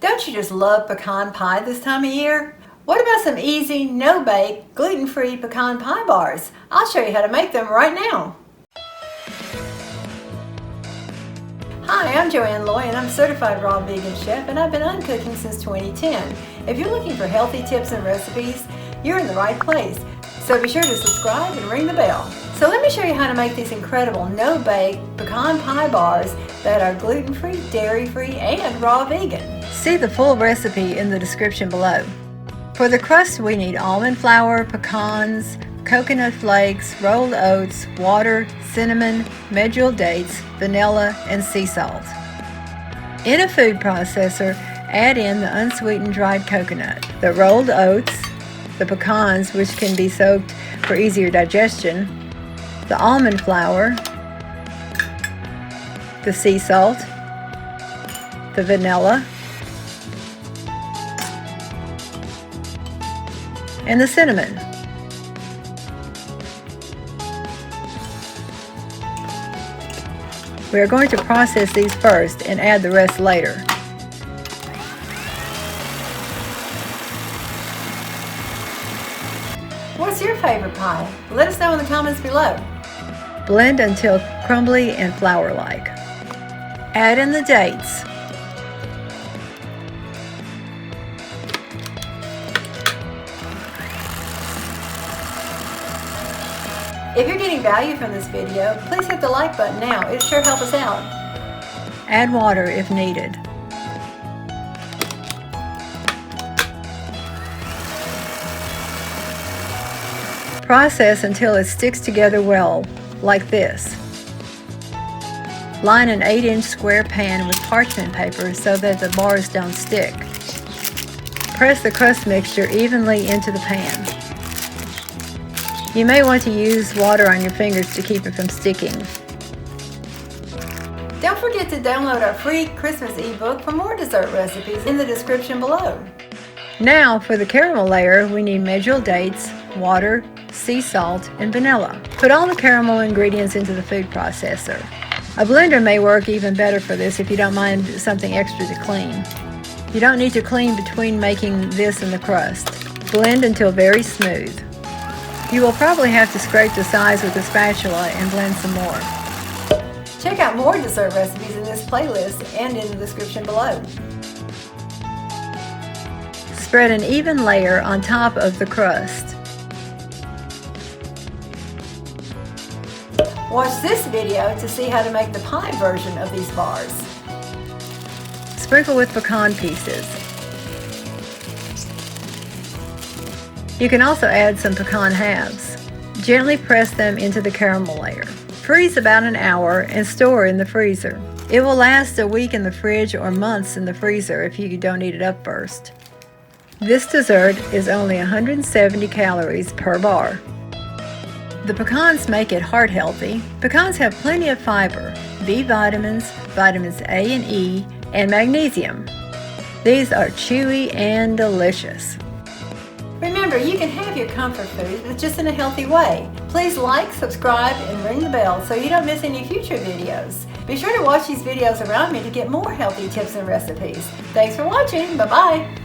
Don't you just love pecan pie this time of year? What about some easy, no-bake, gluten-free pecan pie bars? I'll show you how to make them right now. Hi, I'm Joann and I'm a certified raw vegan chef, and I've been uncooking since 2010. If you're looking for healthy tips and recipes, you're in the right place. So be sure to subscribe and ring the bell. So let me show you how to make these incredible no-bake pecan pie bars that are gluten-free, dairy-free, and raw vegan. See the full recipe in the description below. For the crust, we need almond flour, pecans, coconut flakes, rolled oats, water, cinnamon, medjool dates, vanilla, and sea salt. In a food processor, add in the unsweetened dried coconut, the rolled oats, the pecans, which can be soaked for easier digestion, the almond flour, the sea salt, the vanilla, and the cinnamon. We are going to process these first and add the rest later. What's your favorite pie? Let us know in the comments below. Blend until crumbly and flour-like. Add in the dates. If you're getting value from this video, please hit the like button now. It'll sure help us out. Add water if needed. Process until it sticks together well, like this. Line an 8-inch square pan with parchment paper so that the bars don't stick. Press the crust mixture evenly into the pan. You may want to use water on your fingers to keep it from sticking. Don't forget to download our free Christmas ebook for more dessert recipes in the description below. Now for the caramel layer, we need medjool dates, water, sea salt, and vanilla. Put all the caramel ingredients into the food processor. A blender may work even better for this if you don't mind something extra to clean. You don't need to clean between making this and the crust. Blend until very smooth. You will probably have to scrape the sides with a spatula and blend some more. Check out more dessert recipes in this playlist and in the description below. Spread an even layer on top of the crust. Watch this video to see how to make the pie version of these bars. Sprinkle with pecan pieces. You can also add some pecan halves. Gently press them into the caramel layer. Freeze about an hour and store in the freezer. It will last a week in the fridge or months in the freezer if you don't eat it up first. This dessert is only 170 calories per bar. The pecans make it heart healthy. Pecans have plenty of fiber, B vitamins, vitamins A and E, and magnesium. These are chewy and delicious. Remember, you can have your comfort food, but just in a healthy way. Please like, subscribe, and ring the bell so you don't miss any future videos. Be sure to watch these videos around me to get more healthy tips and recipes. Thanks for watching. Bye-bye.